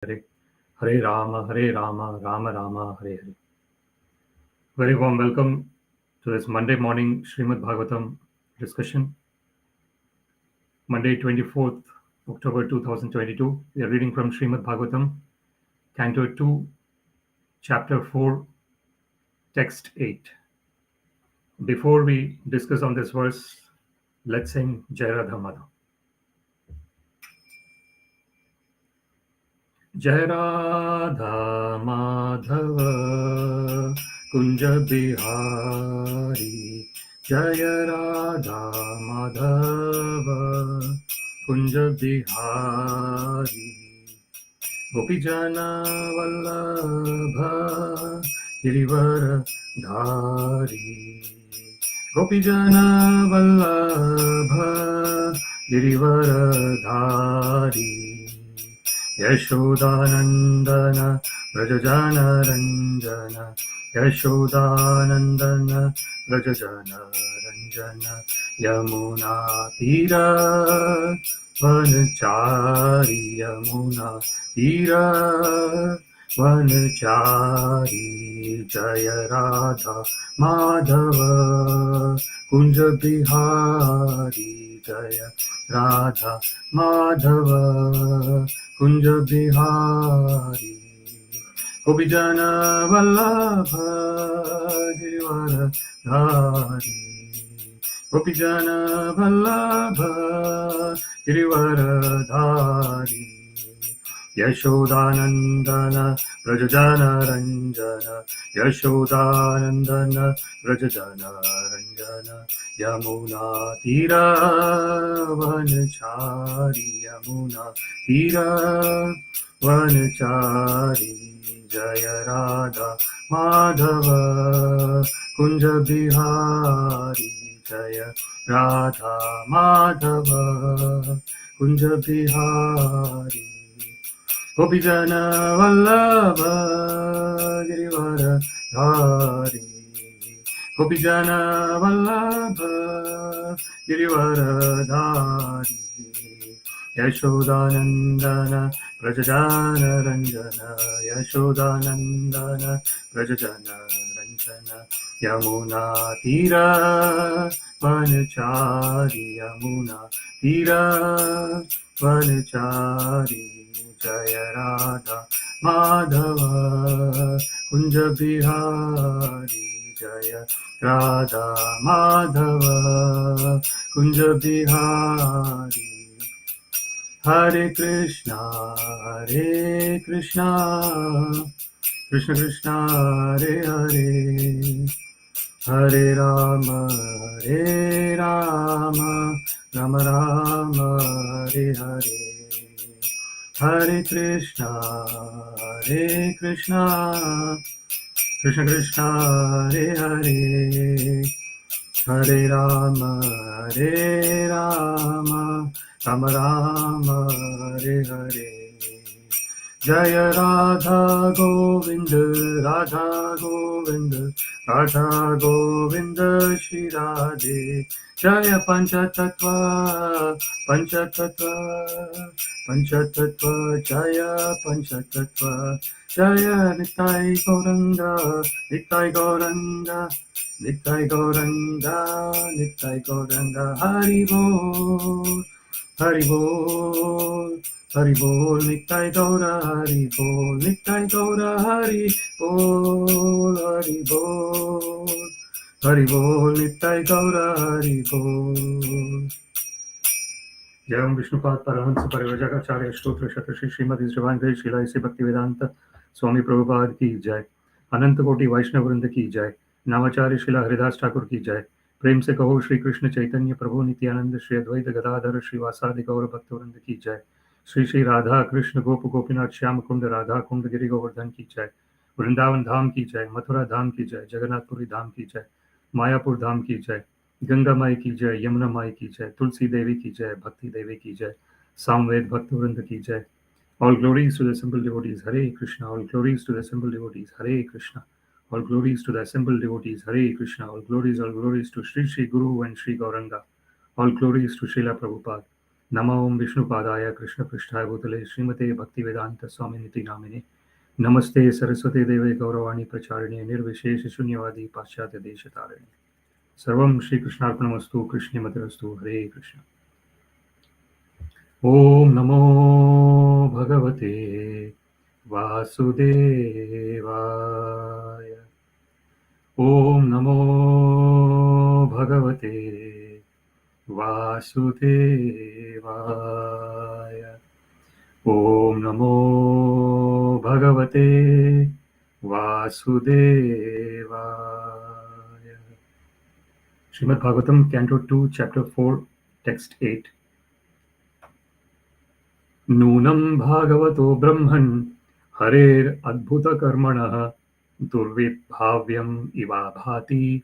Hare Hare Rama, Rama Rama, Hare Hare. Very warm welcome to this Monday morning Śrīmad-Bhāgavatam discussion. Monday, 24th October 2022. We are reading from Śrīmad-Bhāgavatam, Canto 2, Chapter 4, Text 8. Before we discuss on this verse, let's sing Jai Radha Madhav. Jai Radha Madhava Kunja Bihari Jaya Radha Madhava Kunja Bihari Gopijana Vallabha Girivara Dhari Gopijana Vallabha Girivara Dhari Yashodanandana Brajajana Ranjana Yashodanandana Brajajana Ranjana Yamuna Tira Vanachari Yamuna Tira Vanachari Jaya Radha Madhava Kunja Bihari Jaya Radha Madhava Kunja Bihari Gopijana Vallabha Girivara Dhari Gopijana Vallabha Girivara Dhari Yashodanandana Brajajana Ranjana Yashodanandana Brajajana Ranjana Yamuna Tira Vanachari Yamuna Tira Vanachari Jaya Radha Madhava Kunja Bihari Jaya Radha Madhava Kunja Bihari Gopijana Vallabha Girivara Dhari Gopijana Vallabha Girivara Dhari Yashodanandana Brajajana Ranjana Yashodanandana Brajajana Ranjana Yamuna Tira Vanachari Yamuna Tira Vanachari Jaya Radha Madhava Kunja Bihari Jaya Radha Madhava Kunja Bihari Hare Krishna Krishna Krishna Hare Hare Hare Rama Rama Rama Hare Hare Hare Krishna Krishna Krishna Hare Hare Hare Rama Rama Rama Hare Hare Jaya Radha Govinda Radha Govinda Radha Govinda Shri Radhe Jaya Panchatattva Panchatattva Panchatattva Jaya Panchatattva Jaya Nittai Gauranga Nittai Gauranga Nittai Gauranga Nittai Gauranga Hari Bol Hari Bol Hari Bol Nittai Gaura Hari Bol Nittai Gaura Hari Bol Hari Bol Hari Bol Nittai Gaura Hari Bol जय ओम विष्णुपाद परमहंस परिव्राजकाचार्य स्तोत्र शत श्री श्रीमद् श्रीवांगदेव शिला इसे भक्ति वेदांत स्वामी प्रभुपाद की जय अनंत कोटि वैष्णव वृंद की जय नामाचार्य शिला हरिदास ठाकुर की जय प्रेम से कहो श्री कृष्ण चैतन्य प्रभु नित्यानंद श्री अद्वैत गदाधर श्रीवासादि गौर भक्त वृंद की जय श्री श्री राधा कृष्ण गोप गोपीनाथ श्याम कुंड राधा कुंड गिरि गोवर्धन की जय वृंदावन धाम की जय मथुरा धाम की जय जगन्नाथपुरी धाम की जय मायापुर धाम की जय गंगा माई की जय यमुना माई की जय तुलसी देवी की जय भक्ति देवी की जय सामवेद भक्त वृंद की जय All glories to the simple devotees, Hare Krishna. All glories to the simple devotees, Hare Krishna. All glories to the simple devotees, Hare Krishna. All glories to Shri Shri Guru and Shri Gauranga. All glories to Srila Prabhupada. Namo Om Vishnupadaya Krishna Prishtaya Bhutale Śrīmate Bhaktivedanta Swaminiti Namine Namaste Saraswate Deve Gauravani Pracharine Nirvishesha Shunyavadi Paschatya Deshatarine Sarvam Shri Krishnarpanamastu Krishna Matirastu Hare Krishna Om Namo Bhagavate Vasudevaya Om Namo Bhagavate Vasudevaya Om Namo Bhagavate Vasudevaya Śrīmad-Bhāgavatam, Canto 2, Chapter 4, Text 8 nūnaṁ bhagavato brahman harer adbhuta-karmaṇaḥ durvibhāvyam ivābhāti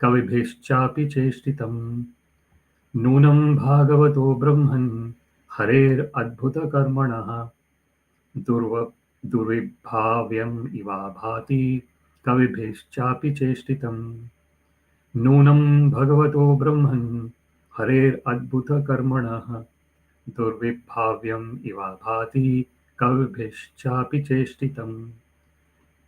kavibhiś cāpi ceṣṭitam nūnaṁ bhagavato brahman harer adbhuta-karmaṇaḥ durvibhāvyam ivābhāti kavibhiś cāpi ceṣṭitam nūnaṁ bhagavato brahman harer adbhuta-karmaṇaḥ durvibhāvyam ivābhāti kavibhiś cāpi ceṣṭitam.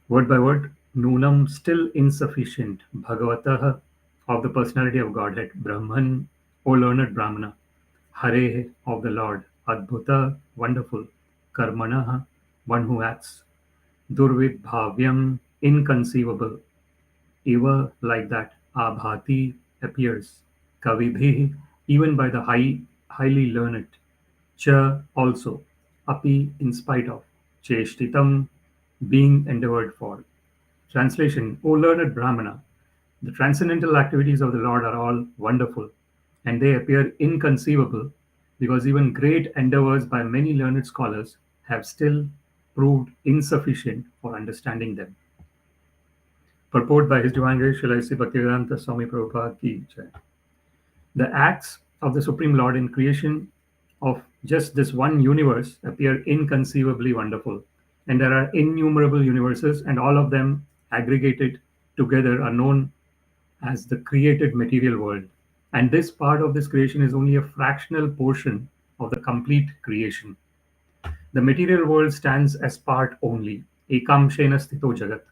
Word by word, nūnaṁ, still insufficient, bhagavatah, of the personality of Godhead, brahman, O learned brahmana, harer, of the Lord, adbhuta, wonderful, karmaṇaḥ, one who acts, durvibhāvyam, inconceivable, eva, like that, abhāti, appears, kavibhiś, even by the highly learned, cha, also, api, in spite of, ceṣṭitam, being endeavored for. Translation: O learned brahmana, the transcendental activities of the Lord are all wonderful, and they appear inconceivable because even great endeavors by many learned scholars have still proved insufficient for understanding them. Purport by His Divine Grace Srila A.C. Bhaktivedanta Swami Prabhupada ki jai. The acts of the Supreme Lord in creation of just this one universe appear inconceivably wonderful, and there are innumerable universes, and all of them aggregated together are known as the created material world. And this part of this creation is only a fractional portion of the complete creation. The material world stands as part only, ekam shena sthito jagat.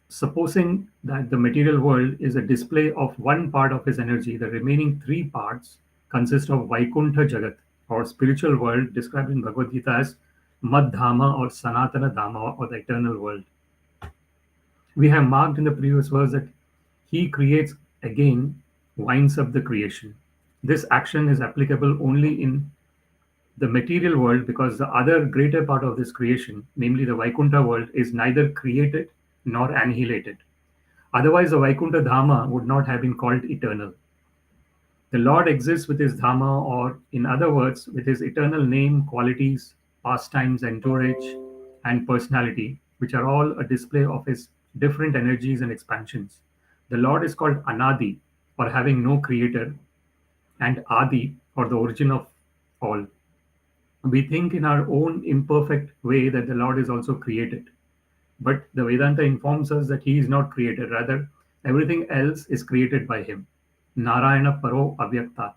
Supposing that the material world is a display of one part of his energy, the remaining three parts consist of Vaikuntha Jagat, or spiritual world, described in Bhagavad Gita as Madhama or Sanātana Dhamma, or the eternal world. We have marked in the previous verse that he creates again, winds up the creation. This action is applicable only in the material world because the other greater part of this creation, namely the Vaikuntha world, is neither created nor annihilated. Otherwise, the Vaikuntha Dhamma would not have been called eternal. The Lord exists with his Dhamma, or in other words, with his eternal name, qualities, pastimes, entourage, and personality, which are all a display of his different energies and expansions. The Lord is called Anadi, or having no creator, and Adi, or the origin of all. We think in our own imperfect way that the Lord is also created. But the Vedanta informs us that he is not created. Rather, everything else is created by him. Narayana paro avyaktat.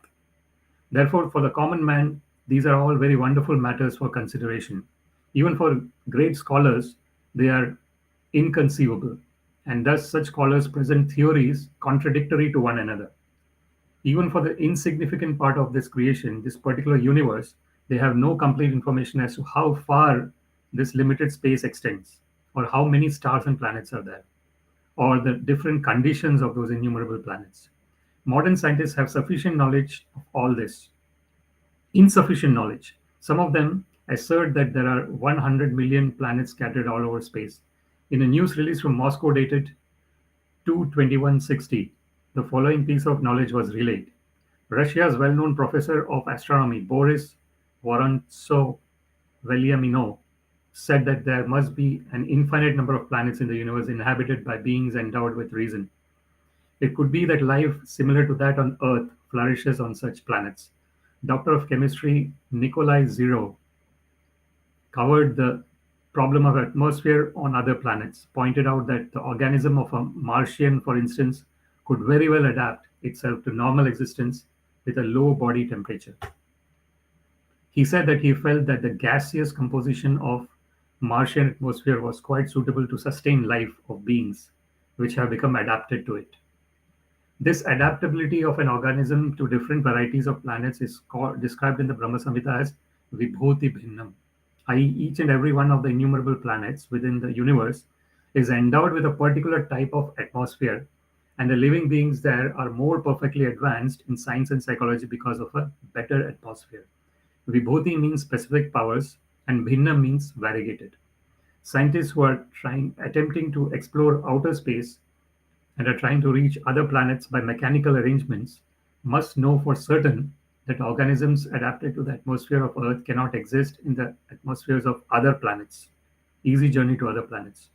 Therefore, for the common man, these are all very wonderful matters for consideration. Even for great scholars, they are inconceivable. And thus, such scholars present theories contradictory to one another. Even for the insignificant part of this creation, this particular universe, they have no complete information as to how far this limited space extends, or how many stars and planets are there, or the different conditions of those innumerable planets. Modern scientists have sufficient knowledge of all this. Insufficient knowledge. Some of them assert that there are 100 million planets scattered all over space. In a news release from Moscow dated 2/21/60, the following piece of knowledge was relayed. Russia's well-known professor of astronomy, Boris Vorontsov-Veliamino, said that there must be an infinite number of planets in the universe inhabited by beings endowed with reason. It could be that life similar to that on Earth flourishes on such planets. Doctor of Chemistry Nikolai Zero covered the problem of atmosphere on other planets, pointed out that the organism of a Martian, for instance, could very well adapt itself to normal existence with a low body temperature. He said that he felt that the gaseous composition of Martian atmosphere was quite suitable to sustain life of beings which have become adapted to it. This adaptability of an organism to different varieties of planets is described in the Brahma Samhita as vibhoti bhinnam, i.e., each and every one of the innumerable planets within the universe is endowed with a particular type of atmosphere, and the living beings there are more perfectly advanced in science and psychology because of a better atmosphere. Vibhuti means specific powers, and bhinna means variegated. Scientists who are attempting to explore outer space and are trying to reach other planets by mechanical arrangements must know for certain that organisms adapted to the atmosphere of Earth cannot exist in the atmospheres of other planets. Easy journey to other planets.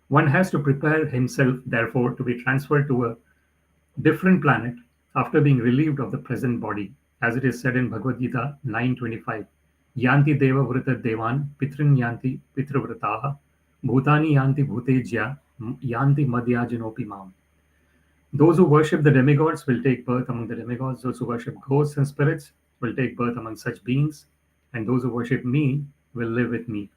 One has to prepare himself, therefore, to be transferred to a different planet after being relieved of the present body, as it is said in Bhagavad Gita 9:25. Yanti deva vrita devan pitrin yanti pitravrataha bhutani yanti bhutejya yanti madhyajanopi mam. Those who worship the demigods will take birth among the demigods. Those who worship ghosts and spirits will take birth among such beings. And those who worship me will live with me.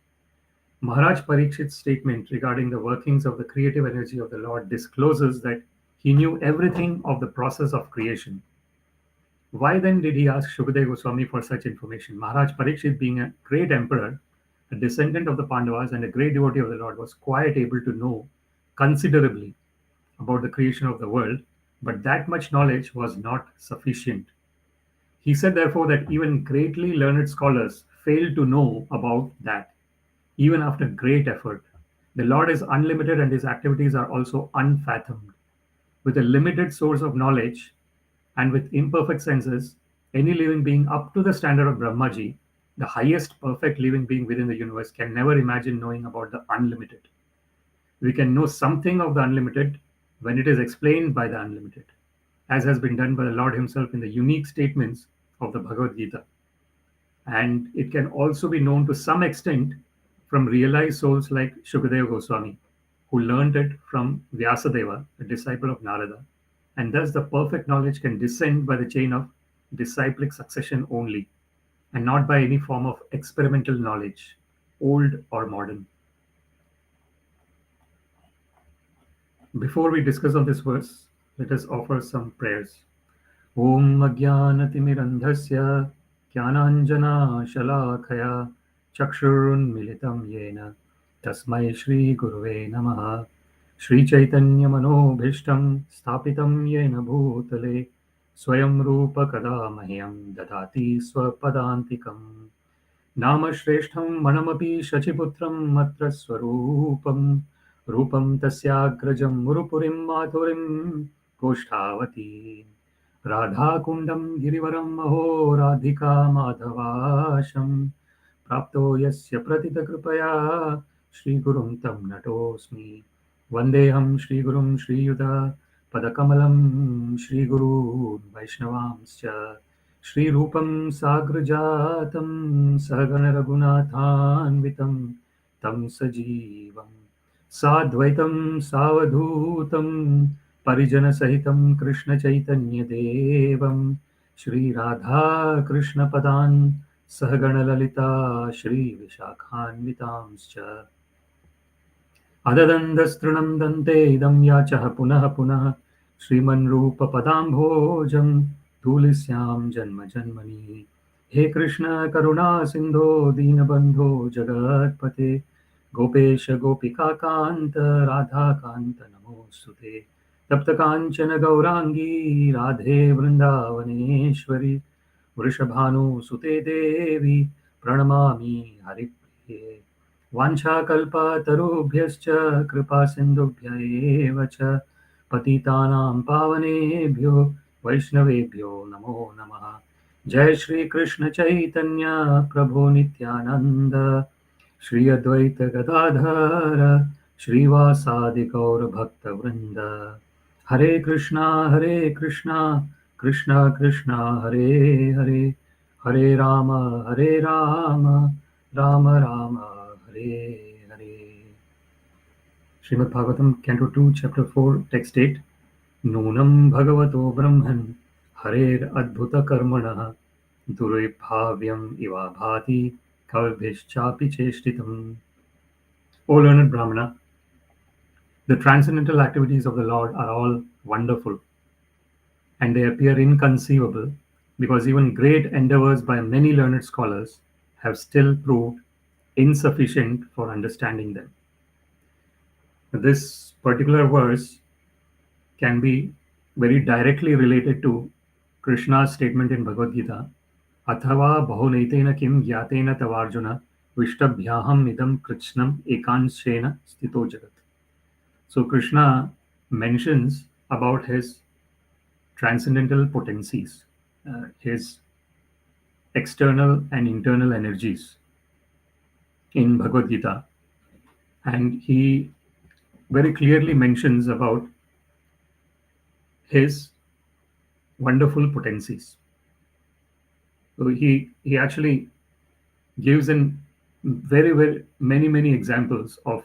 Maharaj Parikshit's statement regarding the workings of the creative energy of the Lord discloses that he knew everything of the process of creation. Why then did he ask Shukadeva Goswami for such information? Maharaj Parikshit, being a great emperor, a descendant of the Pandavas and a great devotee of the Lord, was quite able to know considerably about the creation of the world, but that much knowledge was not sufficient. He said, therefore, that even greatly learned scholars failed to know about that, even after great effort. The Lord is unlimited and his activities are also unfathomed. With a limited source of knowledge and with imperfect senses, any living being up to the standard of Brahmaji, the highest perfect living being within the universe, can never imagine knowing about the unlimited. We can know something of the unlimited when it is explained by the unlimited, as has been done by the Lord himself in the unique statements of the Bhagavad Gita. And it can also be known to some extent from realized souls like Shukadeva Goswami, who learned it from Vyasadeva, a disciple of Narada, and thus the perfect knowledge can descend by the chain of disciplic succession only, and not by any form of experimental knowledge, old or modern. Before we discuss on this verse, let us offer some prayers. Om Ajnanatimirandhasya Jnananjana Shalakaya Chakshurunmilitam Yena Tasmai Shri Guruve Namaha Shri Chaitanya Manobhishtam Sthapitam Yena Bhutale Swayam Rupa Kada Mahyam Dadati Swapadantikam Nama Shreshtham Manamapi Shachiputram Matra Swarupam Rupam Tasyagrajam Murupurim Madhurim Koshthavati Radha Kundam Girivaram Aho Radhika Madhavasham Prapto Yasya Pratita Kripaya Shri Gurum Tam Natosmi Vandeham Shri Gurum Shri Yuda Padakamalam Shri Guru Vaishnavamscha Shri Rupam Sagrajatam Sahagana Raghunathanvitam Tam Sajivam Sadvaitam Savadhutam Parijana Sahitam Krishna Chaitanya Devam Shri Radha Krishna Padan Sahagana Lalita Shri Vishakhanvitamscha Adadandastranam Dante Idam Yachaha Punaha Punaha Shriman Rupa Padambhojam Tulisyam Janma Janmani He Krishna Karuna Sindho Dinabandho Jagatpate Gopesha Gopika Kanta Radha Kanta Namostute Tapta Kanchana Gaurangi Radhe Vrindavaneshwari Vrishabhanu Sute Devi Pranamami Haripriye Vancha Kalpa Tarubhyascha Kripa Sindhubhya eva cha Patitanam Pavanebhyo Vaishnavebhyo Namo Namaha Jai Shri Krishna Chaitanya Prabhu Nityananda Shri Advaita Gadadhara Shrivasadi Gaura Bhakta Vrinda Hare Krishna Krishna Krishna Hare Hare Hare Rama Rama Rama Hare Hare. Śrīmad-Bhāgavatam, Canto 2, Chapter 4, Text 8. Nūnaṁ bhagavato brahman harer adbhuta-karmaṇaḥ durvibhāvyam ivābhāti kavibhiś cāpi ceṣṭitam. O learned Brahmana, the transcendental activities of the Lord are all wonderful, and they appear inconceivable because even great endeavors by many learned scholars have still proved insufficient for understanding them. This particular verse can be very directly related to Krishna's statement in Bhagavad Gita, Athava bahunaitena kim gyatena tavarjuna vishtabhyaham idam krichnam ekanshena stito jagat. So Krishna mentions about his transcendental potencies, his external and internal energies in Bhagavad Gita, and he very clearly mentions about his wonderful potencies. So he actually gives in very many examples of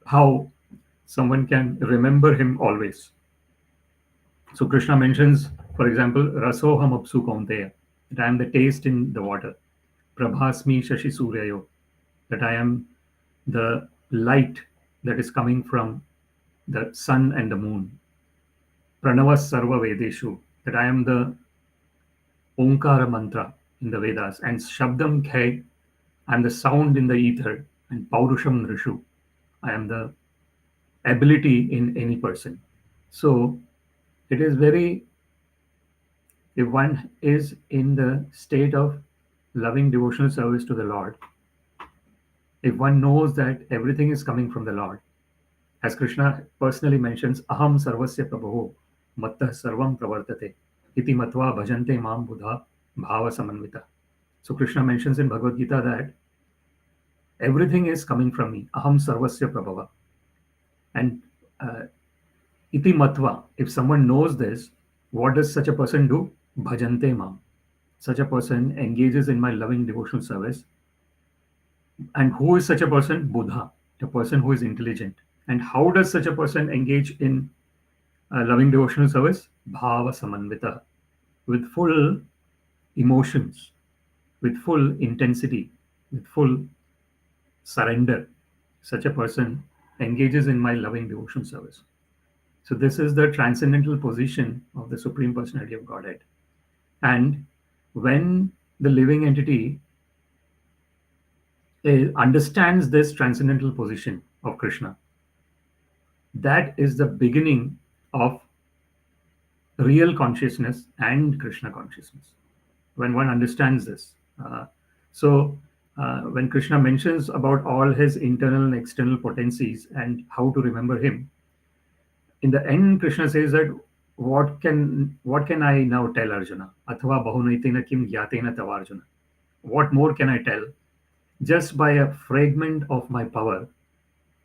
how someone can remember him always. So Krishna mentions, for example, Rasoham apsu kaunteya, that I am the taste in the water. Prabhasmi shashi suryayo, that I am the light that is coming from the sun and the moon. Pranavas sarva vedeshu, that I am the Omkara mantra in the Vedas. And Shabdam Khe, I am the sound in the ether. And Paurusham Nrishu, I am the ability in any person. So it is very, if one is in the state of loving devotional service to the Lord, if one knows that everything is coming from the Lord, as Krishna personally mentions, Aham sarvasya prabho mattah sarvam pravartate iti matva bhajante mam buddha bhava samanvita. So Krishna mentions in Bhagavad Gita that everything is coming from me, Aham sarvasya prabhava. And iti matva, if someone knows this, what does such a person do? Bhajante mam. Such a person engages in my loving devotional service. And who is such a person? Buddha, the person who is intelligent. And how does such a person engage in loving devotional service? Bhava samanvita, with full emotions, with full intensity, with full surrender. Such a person engages in my loving devotional service. So this is the transcendental position of the Supreme Personality of Godhead. And when the living entity understands this transcendental position of Krishna, that is the beginning of real consciousness and Krishna consciousness. When one understands this. When Krishna mentions about all his internal and external potencies and how to remember him, in the end, Krishna says that what can I now tell Arjuna? Athava bahunaitena kim gyatena tavarjuna. What more can I tell? Just by a fragment of my power,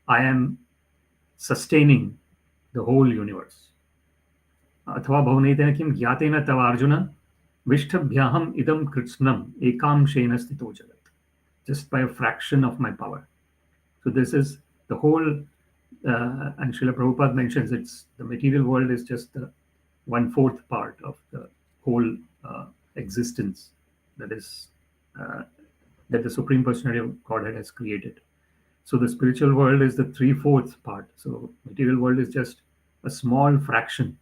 I am sustaining the whole universe. Athava bahunaitena kim gyatena tavarjuna vishtabhyaham idam krichnam ekamshena stito jagat. Just by a fraction of my power. So this is the whole, and Srila Prabhupada mentions it's the material world is just the 1/4 part of the whole existence that is that the Supreme Personality of Godhead has created. So the spiritual world is the 3/4 part. So material world is just a small fraction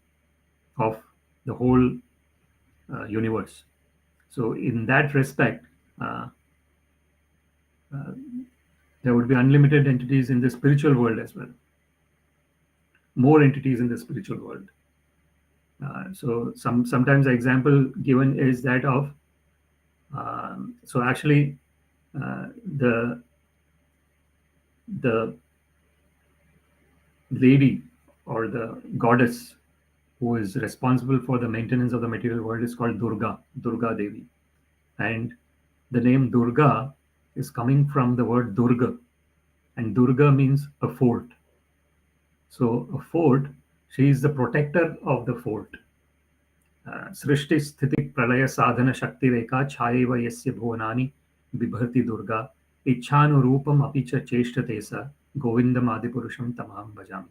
of the whole universe. So in that respect, there would be unlimited entities in the spiritual world as well. More entities in the spiritual world. So sometimes the example given is that of the lady or the goddess who is responsible for the maintenance of the material world is called Durga Devi. And the name Durga is coming from the word Durga. And Durga means a fort. So a fort, she is the protector of the fort. Srishti sthiti pralaya sadhana shakti reka chayeva yasya bhuvanani bibharti Durga ichhanu rupam apicha ceṣṭitam Govinda Adipurusham tamaham bhajami.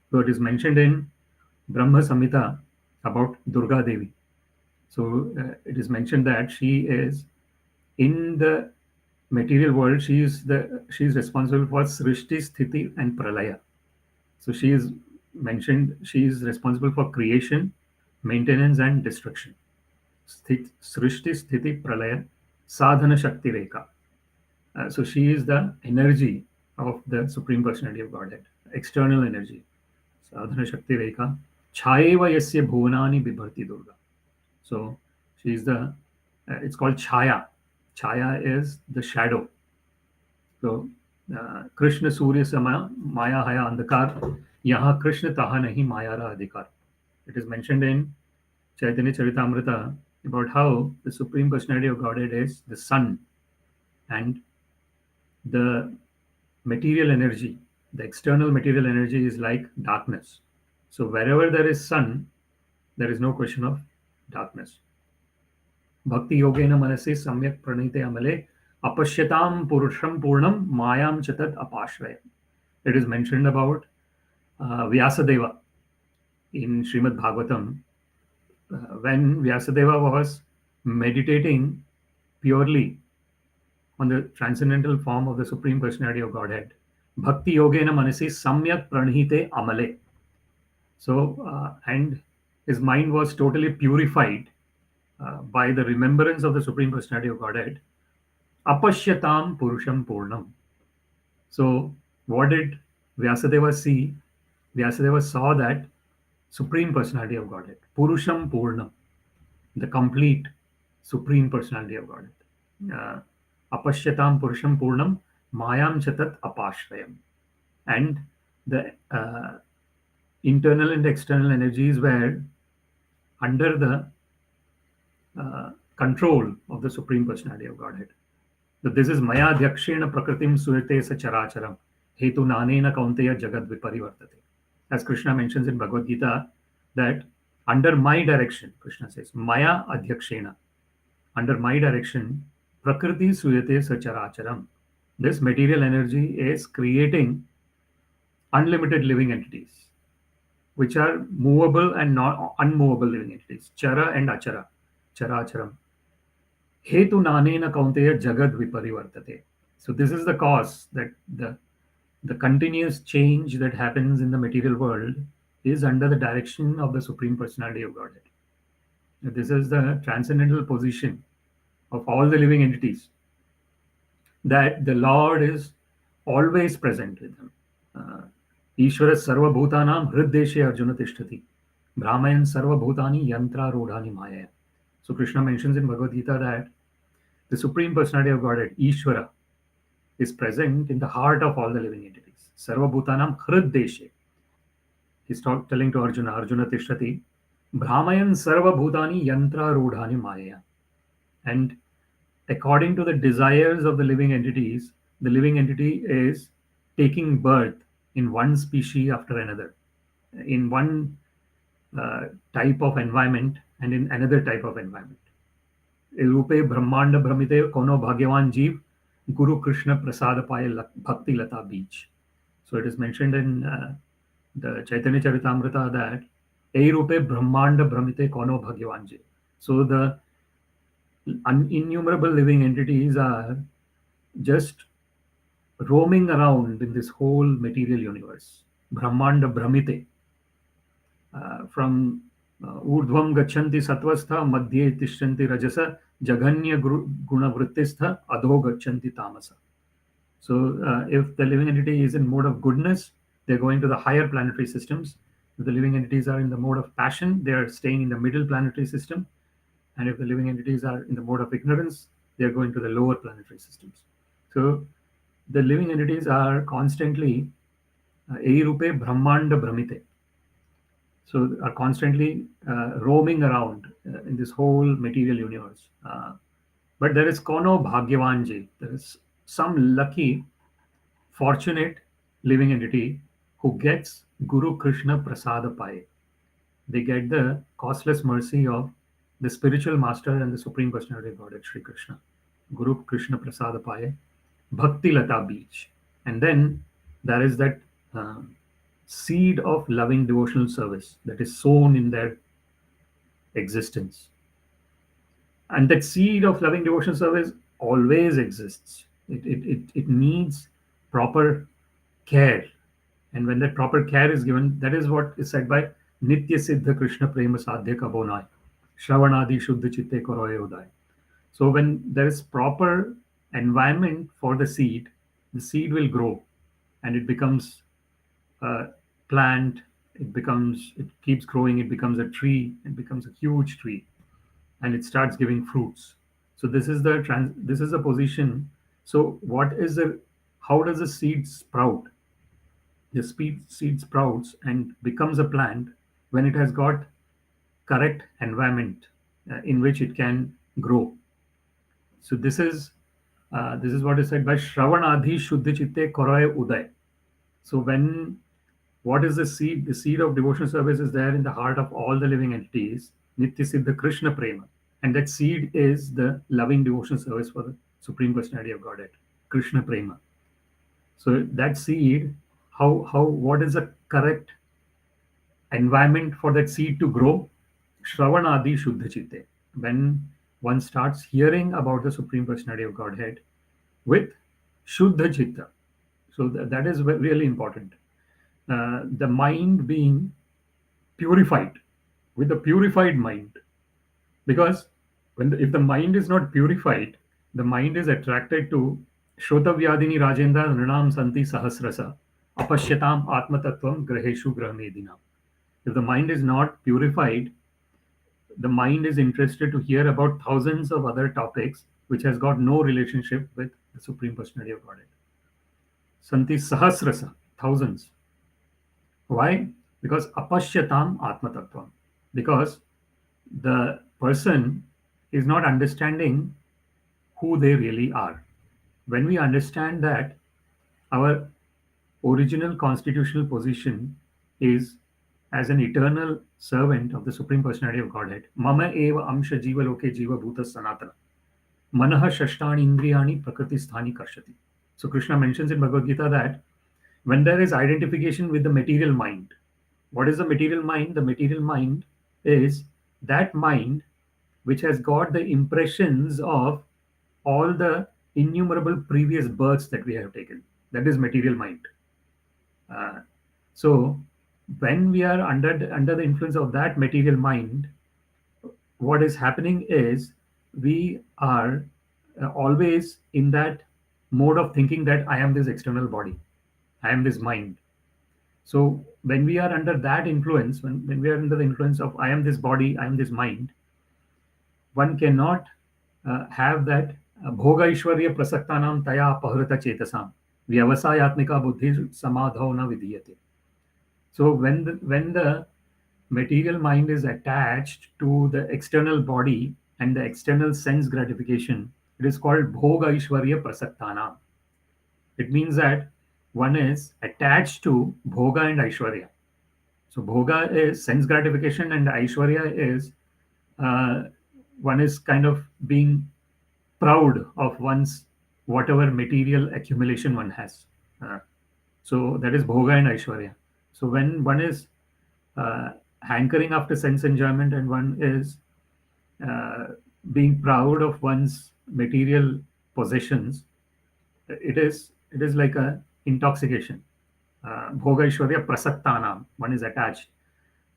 So it is mentioned in Brahma Samhita about Durga Devi. So it is mentioned that she is in the material world. She is responsible for Srishti, Sthiti, and Pralaya. So she is mentioned. She is responsible for creation, maintenance, and destruction. Srishti, Sthiti, Pralaya, Sadhana Shakti Rekha. So she is the energy of the Supreme Personality of Godhead, external energy. Sadhana Shakti Rekha. Chayeva yasya bhuvanani bibharti Durga. So she is it's called Chaya. Chaya is the shadow. So Krishna Surya Sama Maya Haya Andhakar Yaha Krishna Taha Nahi Mayara Adhikar. It is mentioned in Chaitanya Charitamrita about how the Supreme Personality of Godhead is the sun, and the material energy, the external material energy, is like darkness. So wherever there is sun, there is no question of darkness. Bhakti yogena manasi samyak pranite amale apashyatam purusham purnam mayam chatat apashrayam. It is mentioned about Vyasadeva in Śrīmad-Bhāgavatam. When Vyasadeva was meditating purely on the transcendental form of the Supreme Personality of Godhead, Bhakti yogena manasi samyak pranite amale. So, and his mind was totally purified by the remembrance of the Supreme Personality of Godhead. Apashyatam purusham purnam. So, what did Vyasadeva see? Vyasadeva saw that Supreme Personality of Godhead, Purusham Purnam, the complete Supreme Personality of Godhead. Apashyatam Purusham Purnam, Mayam Chatat Apashrayam. And the internal and external energies were under the control of the Supreme Personality of Godhead. So this is Maya Dhyakshena Prakritim Surte Sacharacharam Hetu Nanena Kaunteya Jagad Viparivartate. As Krishna mentions in Bhagavad Gita, that under my direction, Krishna says, Maya Adhyakshena, under my direction, Prakriti Suyate Sacharacharam. This material energy is creating unlimited living entities, which are movable and not unmovable living entities, Chara and Achara, Characharam. Hetu Nanena Kaunteya Jagad Viparivartate. So this is the cause that the continuous change that happens in the material world is under the direction of the Supreme Personality of Godhead. This is the transcendental position of all the living entities, that the Lord is always present with them. Ishvara sarva bhutanam hriddeshe arjuna tishtati. Brahman sarva bhutani yantra rodhani maya. So Krishna mentions in Bhagavad Gita that the Supreme Personality of Godhead, Ishvara, is present in the heart of all the living entities. Sarva bhutanam hriddeshe. He's telling to Arjuna, Arjuna tishtati. Brahman sarva bhutani yantra rodhani maya. And according to the desires of the living entities, the living entity is taking birth in one species after another, in one type of environment and in another type of environment. Rupe brahmanda brahmite kono bhagyavan jeev Guru Krishna prasada paya bhakti lata beach. So it is mentioned in the Chaitanya Charitamrita that Rupe brahmanda brahmite kono bhagyavan jeev. So the innumerable living entities are just roaming around in this whole material universe. Brahmanda Brahmite. From Urdhvam Gachanti Satvastha, Madhye Tishyanti Rajasa, Jaganya Guna Vrittistha, Adho Gachanti Tamasa. So if the living entity is in mode of goodness, they're going to the higher planetary systems. If the living entities are in the mode of passion, they are staying in the middle planetary system. And if the living entities are in the mode of ignorance, they are going to the lower planetary systems. So the living entities are constantly Eirupe Brahmanda Brahmite. So are constantly roaming around in this whole material universe. But there is Kono Bhagyavanji. There is some lucky, fortunate living entity who gets Guru Krishna Prasada Pai. They get the costless mercy of the spiritual master and the Supreme Personality of Godhead, Sri Krishna. Guru Krishna Prasada Pai, Bhakti Lata Beach. And then there is that seed of loving devotional service that is sown in their existence. And that seed of loving devotion service always exists. It needs proper care. And when that proper care is given, that is what is said by Nitya Siddha Krishna Prema Sadhya Kabonai, Shravanadi Shuddha Chitte Koroye Udai. So when there is proper environment for the seed will grow and it becomes a plant, it keeps growing, it becomes a tree, it becomes a huge tree, and it starts giving fruits. So this is the position. So how does the seed sprout? The seed sprouts and becomes a plant when it has got correct environment in which it can grow. So this is what is said by Shravanadhi Shuddha Chitte Koroye Uday. So what is the seed? The seed of devotional service is there in the heart of all the living entities, Nitya Siddha Krishna Prema. And that seed is the loving devotional service for the Supreme Personality of Godhead, Krishna Prema. So that seed, what is the correct environment for that seed to grow? Shravanadi Shuddha Chitte. When one starts hearing about the Supreme Personality of Godhead with Shuddha Chitta. So that is really important. The mind being purified, with a purified mind. Because if the mind is not purified, the mind is attracted to Shrotavyadini Rajendra nūnaṁ santi sahasrasa apashyatam atmatattvam graheshu grahamedinam. If the mind is not purified, the mind is interested to hear about thousands of other topics which has got no relationship with the Supreme Personality of Godhead. Santi sahasrasa, thousands. Why? Because apashyatam atmatattvam. Because the person is not understanding who they really are. When we understand that our original constitutional position is as an eternal servant of the Supreme Personality of Godhead, mama eva amsha jiva loke jiva bhuta sanātana, manaha shashtani indriyani prakriti sthani karshati. So Krishna mentions in Bhagavad Gita that when there is identification with the material mind, what is the material mind? The material mind is that mind which has got the impressions of all the innumerable previous births that we have taken. That is material mind. So when we are under the influence of that material mind, what is happening is we are always in that mode of thinking that I am this external body, I am this mind. So when we are under that influence, when we are under the influence of I am this body, I am this mind, one cannot have that bhoga ishwarya prasaktanam taya apahrita chetasam vyavasayatmika buddhi samadho na vidhiyate. So when the material mind is attached to the external body and the external sense gratification, it is called bhoga ishwarya prasaktanam. It means that one is attached to bhoga and aishwarya. So bhoga is sense gratification and aishwarya is one is kind of being proud of one's whatever material accumulation one has. So that is bhoga and aishwarya. So when one is hankering after sense enjoyment and one is being proud of one's material possessions, it is like a intoxication. Bhoga Ishwarya prasaktanam, one is attached.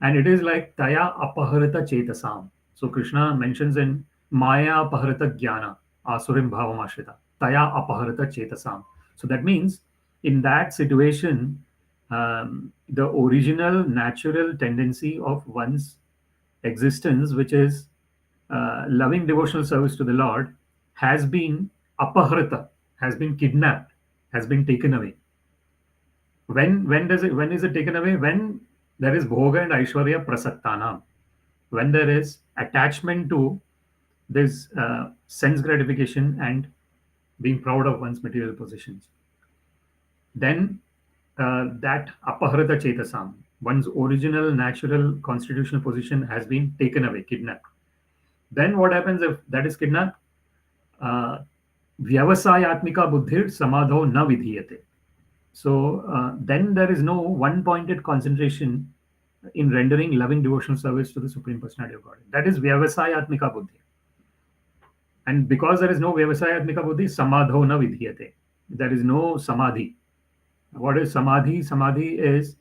And it is like taya apaharita chetasam. So Krishna mentions in maya apaharita jnana, asurim bhavam ashrita, taya apaharita chetasam. So that means in that situation, the original natural tendency of one's existence, which is loving devotional service to the Lord, has been apaharita, has been kidnapped, has been taken away. When is it taken away? When there is bhoga and aishwarya prasaktanam, when there is attachment to this sense gratification and being proud of one's material possessions, then that apaharita chetasam, one's original natural constitutional position has been taken away, kidnapped. Then what happens if that is kidnapped? Vyavasayatmika buddhir samadho na vidhiyate. So then there is no one-pointed concentration in rendering loving devotional service to the Supreme Personality of God. That is vyavasayatmika buddhi. And because there is no vyavasayatmika buddhi, samadho na vidhyate. There is no samadhi. What is samadhi? Samadhi is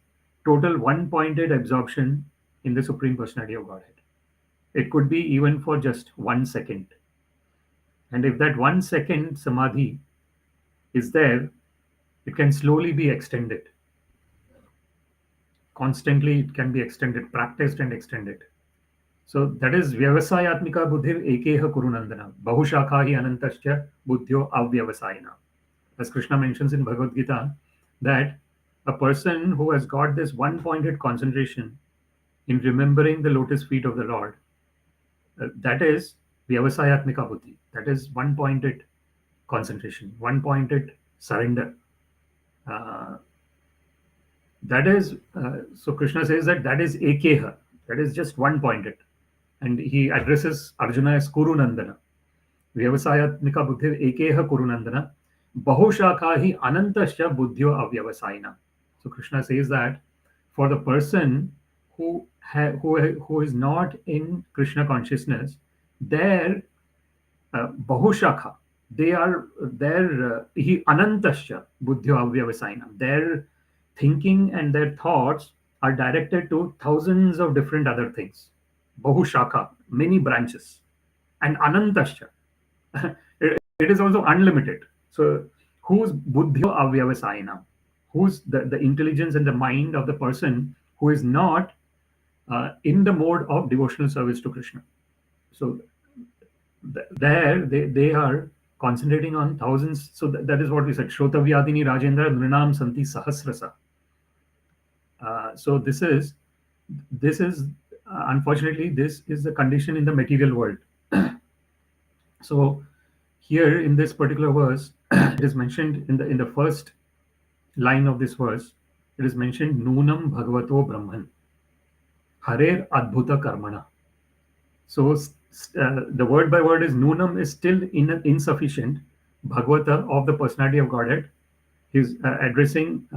total one-pointed absorption in the Supreme Personality of Godhead. It could be even for just 1 second. And if that 1 second samadhi is there, it can slowly be extended. Constantly, it can be extended, practiced and extended. So that is vyavasayatmika buddhir ekeha kurunandana. Bahushakhahi anantascha buddhyo avyavasayana. As Krishna mentions in Bhagavad Gita, that a person who has got this one-pointed concentration in remembering the lotus feet of the Lord, that is vyavasayatmika buddhi. That is one-pointed concentration, one-pointed surrender. That is, so Krishna says that is ekeha, that is just one-pointed. And he addresses Arjuna as Kurunandana. Vyavasayatmika buddhir ekeha Kurunandana. Bahushakhahi anantasya buddhyo avyavasayana. So Krishna says that for the person who is not in Krishna consciousness, their bahushakha, they are their anantasya buddhyo avyavasayana. Their thinking and their thoughts are directed to thousands of different other things. Bahushakha, many branches, and anantasya. It is also unlimited. So, whose buddhyo avyavasayana? Who's the intelligence and the mind of the person who is not in the mode of devotional service to Krishna? So, there they are concentrating on thousands. So that is what we said. Shrotavyadini Rajendra nūnaṁ santi sahasrasa. So this is unfortunately, this is the condition in the material world. So here in this particular verse, it is mentioned in the first line of this verse. It is mentioned nūnaṁ bhagavato brahman, harer adbhuta-karmaṇaḥ. So the word by word is nūnaṁ is still insufficient. Bhagavata of the personality of Godhead. He's addressing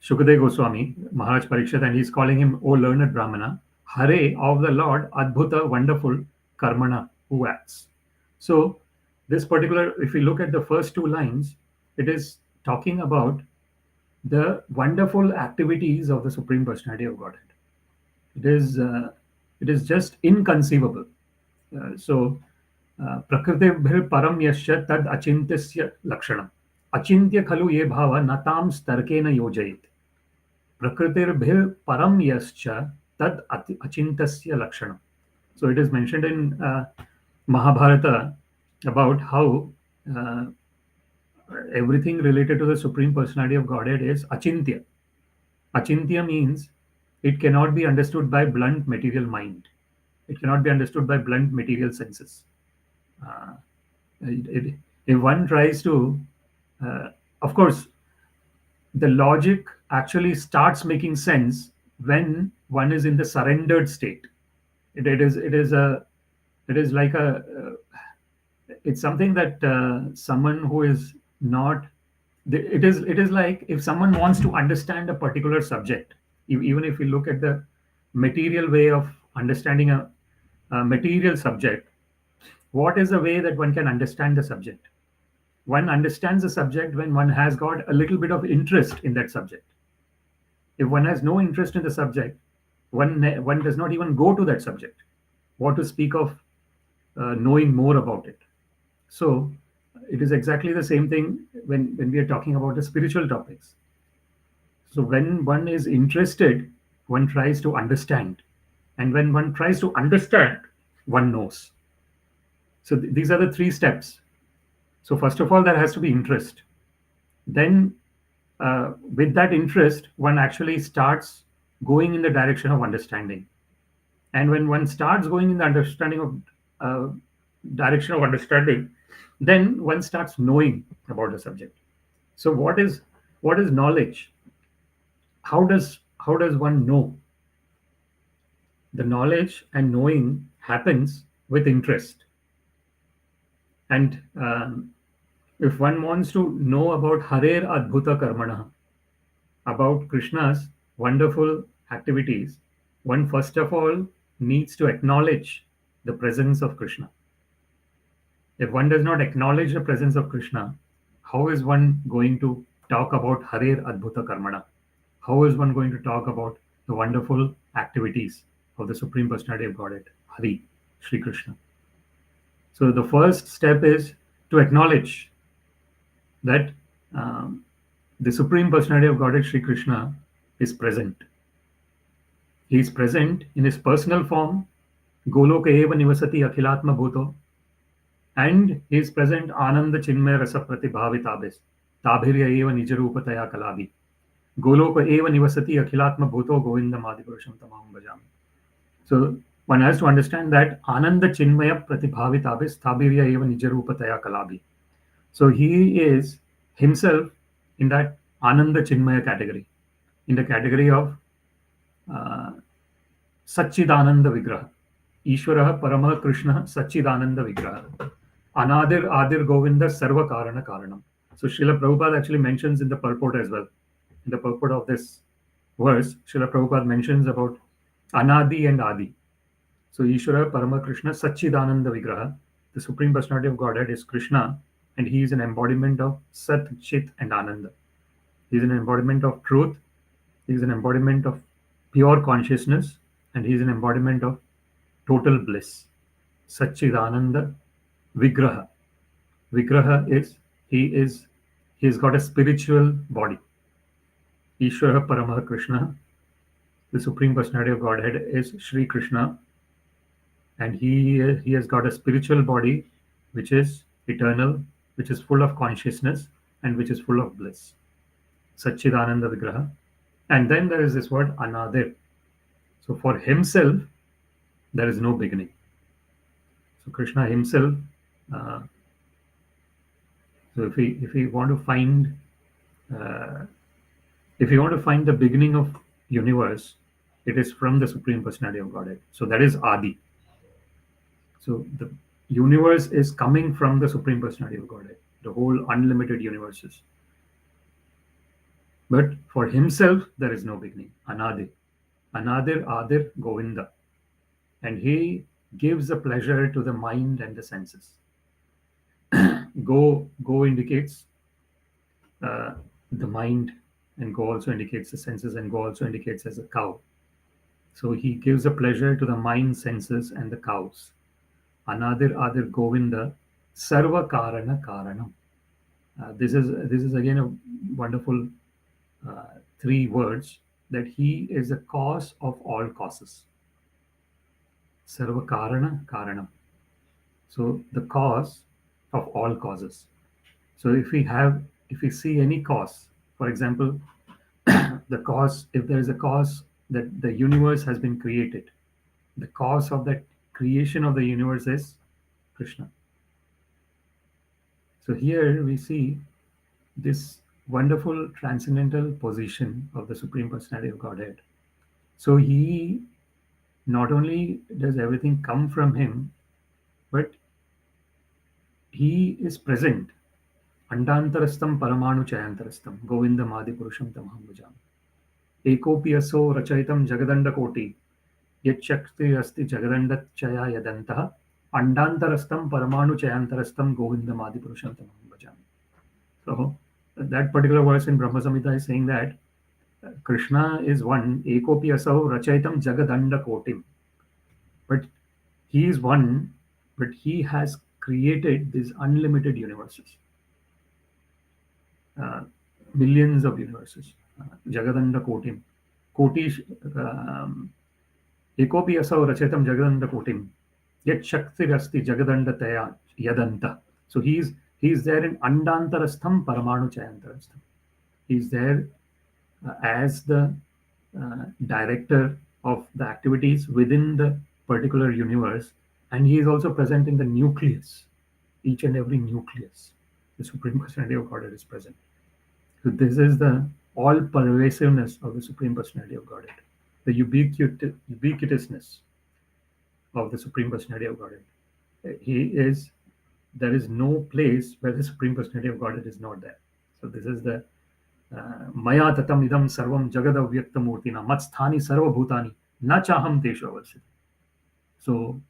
Shukadeva Goswami, Maharaj Parikshit, and he's calling him, O learned brahmana, hare of the Lord, adbhuta, wonderful, karmana, who acts. So this particular, if we look at the first two lines, it is talking about the wonderful activities of the Supreme Personality of Godhead. It is just inconceivable. Prakrtibhir param yasya tad achintasya lakshanam. Achintya khalu ye bhava natam starkena yojayit. Prakritir param yascha tad achintasya lakshanam. So it is mentioned in Mahabharata about how everything related to the Supreme Personality of Godhead is achintya. Achintya means it cannot be understood by blunt material mind. It cannot be understood by blunt material senses. If one tries to, of course, the logic actually starts making sense when one is in the surrendered state. It's something that someone who is not. It is like if someone wants to understand a particular subject, even if we look at the material way of understanding a material subject, what is the way that one can understand the subject? One understands the subject when one has got a little bit of interest in that subject. If one has no interest in the subject, one does not even go to that subject. What to speak of knowing more about it? So it is exactly the same thing when we are talking about the spiritual topics. So when one is interested, one tries to understand. And when one tries to understand, one knows. So these are the three steps. So first of all, there has to be interest. Then with that interest, one actually starts going in the direction of understanding. And when one starts going in the direction of understanding, then one starts knowing about the subject. So what is knowledge? How does one know? The knowledge and knowing happens with interest. And if one wants to know about harer adbhuta-karmaṇaḥ, about Krishna's wonderful activities, one first of all needs to acknowledge the presence of Krishna. If one does not acknowledge the presence of Krishna, how is one going to talk about harer adbhuta-karmaṇaḥ? How is one going to talk about the wonderful activities of the Supreme Personality of Godhead, Hari, Sri Krishna? So the first step is to acknowledge that the Supreme Personality of Godhead, Sri Krishna, is present. He is present in his personal form, Goloka eva nivasati akhilatma bhuto, and he is present Ananda Chinmaya Rasa Pratibhavitabis, Tabhirya eva nijarupataya kalavi. Goloka eva nivasati akhilatma bhuto Govinda Madipurusham tamaham bhajami. So one has to understand that Ananda Chinmaya Pratibhavitabis, Tabhirya eva nijarupataya kalavi. So he is himself in that Ananda Chinmaya category, in the category of Sachidananda Vigraha. Ishvara Parama Krishna Sachidananda Vigraha. Anadir Adir Govinda Sarva Karana Karanam. So Srila Prabhupada actually mentions in the purport as well. In the purport of this verse, Srila Prabhupada mentions about Anadi and Adi. So Ishvara Parama Krishna Sachidananda Vigraha. The Supreme Personality of Godhead is Krishna, and he is an embodiment of Sat, Chit, and Ananda. He is an embodiment of truth. He is an embodiment of pure consciousness, and he is an embodiment of total bliss. Sachidananda Vigraha. Vigraha is he has got a spiritual body. Ishvara Paramaha Krishna, the Supreme Personality of Godhead, is Sri Krishna, and he has got a spiritual body which is eternal, which is full of consciousness, and which is full of bliss. Sachidananda Vigraha. And then there is this word Anadir. So for himself, there is no beginning. So Krishna himself, so if we want to find the beginning of universe, it is from the Supreme Personality of Godhead. So that is Adi. So the universe is coming from the Supreme Personality of Godhead, the whole unlimited universes. But for himself, there is no beginning. Anadi. Anadir Adir Govinda. And he gives a pleasure to the mind and the senses. Go indicates the mind, and go also indicates the senses, and go also indicates as a cow. So he gives a pleasure to the mind, senses, and the cows. Anadir Adir Govinda Sarva Karana Karanam. This is again a wonderful three words, that he is the cause of all causes. Sarva Karana Karanam. So the cause of all causes. So if we see any cause, for example, the cause, if there is a cause that the universe has been created, the cause of that creation of the universe is Krishna. So here we see this wonderful transcendental position of the Supreme Personality of Godhead. So he not only does everything come from him, but he is present. Andantarastam paramanu chayantarastam Govinda Madipurusham tamaham bhajami. Ekopi aso rachayitam jagadanda koti yat shakti asti jagadanda chaya yadantaha Andantarastam paramanu chayantarastam Govinda Madipurusham tamaham bhajami. So that particular verse in Brahma Samhita is saying that Krishna is one, Ekopi asau rachayitam jagadanda kotim. But he is one, but he has created these unlimited universes. Millions of universes. Jagadanda kotim. Kotish Ekopi asau rachayitam jagadanda kotim. Yet shakti rasti jagadanda taya yadanta. So he is there in Andantarastham Paramanu Chayantarastham. He is there as the director of the activities within the particular universe, and he is also present in the nucleus, each and every nucleus. The Supreme Personality of Godhead is present. So this is the all-pervasiveness of the Supreme Personality of Godhead, the ubiquitousness of the Supreme Personality of Godhead. There is no place where the Supreme Personality of Godhead is not there. So this is the Maya tatam idam sarvam jagadavyaktamurtina matsthani sarva bhutani na chaham teshu avarsita. So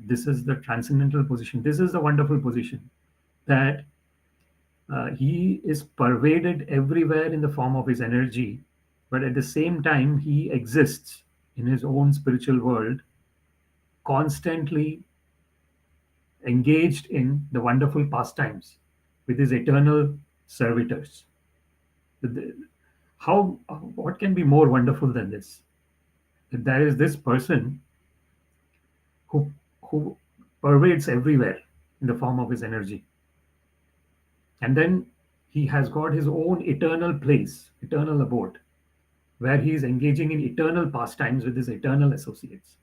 This is the transcendental position. This is the wonderful position that he is pervaded everywhere in the form of his energy, but at the same time, he exists in his own spiritual world, constantly engaged in the wonderful pastimes with his eternal servitors. How, what can be more wonderful than this? That there is this person who pervades everywhere in the form of his energy. And then he has got his own eternal place, eternal abode, where he is engaging in eternal pastimes with his eternal associates.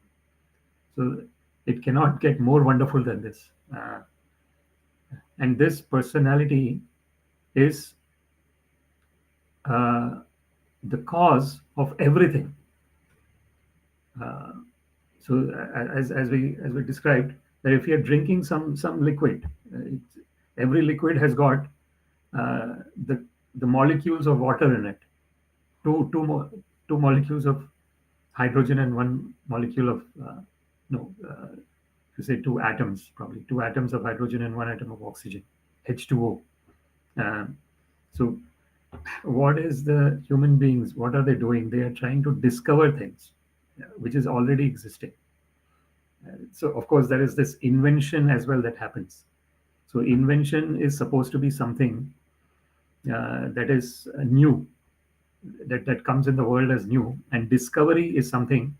So it cannot get more wonderful than this. And this personality is the cause of everything. So as we described, that if you're drinking some liquid, every liquid has got the molecules of water in it, two molecules of hydrogen and one molecule of to say two atoms, probably two atoms of hydrogen and one atom of oxygen, H2O. So what is the human beings, what are they doing? They are trying to discover things which is already existing. So of course there is this invention as well that happens. So invention is supposed to be something that is new, that comes in the world as new, and discovery is something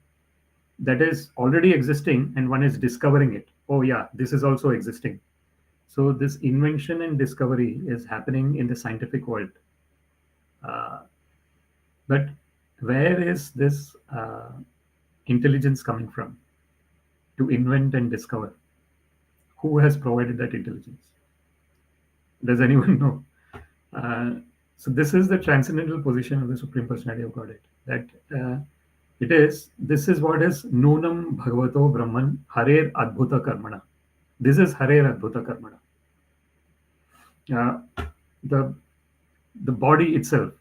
that is already existing and one is discovering it. Oh yeah, this is also existing. So this invention and discovery is happening in the scientific world. But where is this intelligence coming from to invent and discover? Who has provided that intelligence? Does anyone know? So this is the transcendental position of the Supreme Personality of Godhead. That this is what is nūnaṁ bhagavato brahman harer adbhuta-karmaṇaḥ. This is harer adbhuta-karmaṇaḥ. The body itself,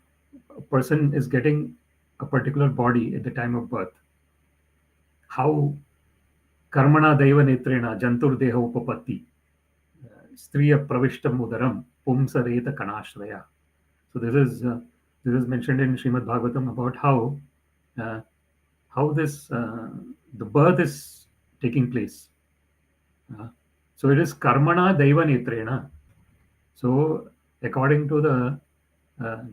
a person is getting a particular body at the time of birth. How karmana daiva netrena jantur deha upapatti striya pravishtam udaram pumsareta kanashraya. So this is mentioned in Śrīmad-Bhāgavatam about how this the birth is taking place. So it is karmana daiva netrena. So according to the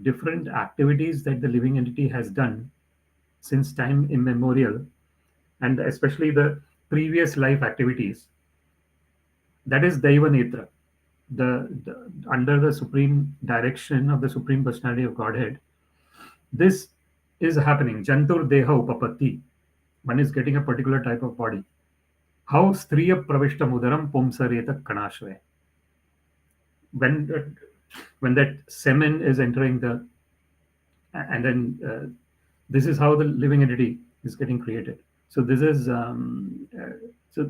different activities that the living entity has done since time immemorial, and especially the previous life activities, that is daiva netra. Under the supreme direction of the Supreme Personality of Godhead, this is happening. Jantur deha upapatti. One is getting a particular type of body. How striya pravishta mudaram pumsareta kanashve. When that semen is entering and then this is how the living entity is getting created. So this is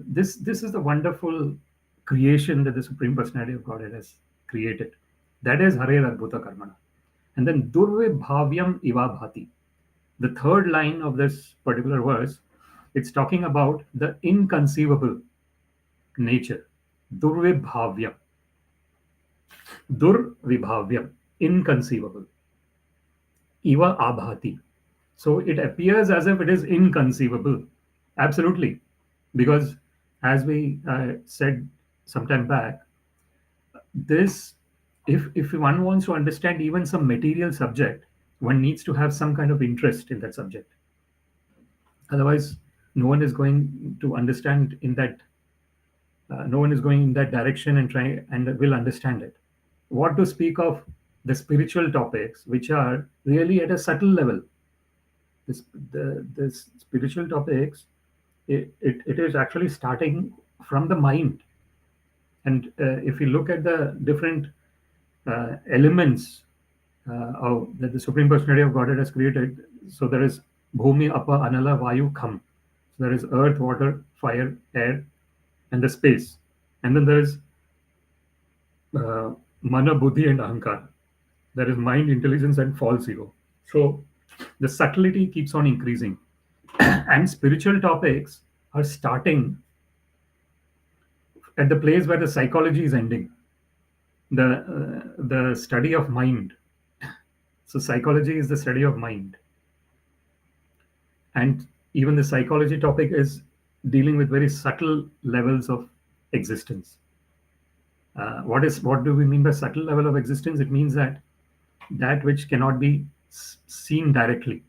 this is the wonderful creation that the Supreme Personality of Godhead has created. That is harer adbhuta-karmaṇaḥ. And then durvibhāvyam ivābhāti. The third line of this particular verse, it's talking about the inconceivable nature. Durvibhāvyam. Durvibhāvyam. Inconceivable. Ivābhāti. So it appears as if it is inconceivable. Absolutely. Because as we said sometime back, this, if one wants to understand even some material subject, one needs to have some kind of interest in that subject. Otherwise, no one is going to understand in that. No one is going in that direction and will understand it. What to speak of the spiritual topics, which are really at a subtle level. The spiritual topics, it is actually starting from the mind. And if you look at the different elements that the Supreme Personality of Godhead has created, so there is bhumi, apa, anala, vayu, kham. So there is earth, water, fire, air, and the space. And then there is mana, buddhi, and ahankara. There is mind, intelligence, and false ego. So the subtlety keeps on increasing. And spiritual topics are starting at the place where the psychology is ending, the study of mind. So psychology is the study of mind, and even the psychology topic is dealing with very subtle levels of existence. What do we mean by subtle level of existence? It means that which cannot be seen directly.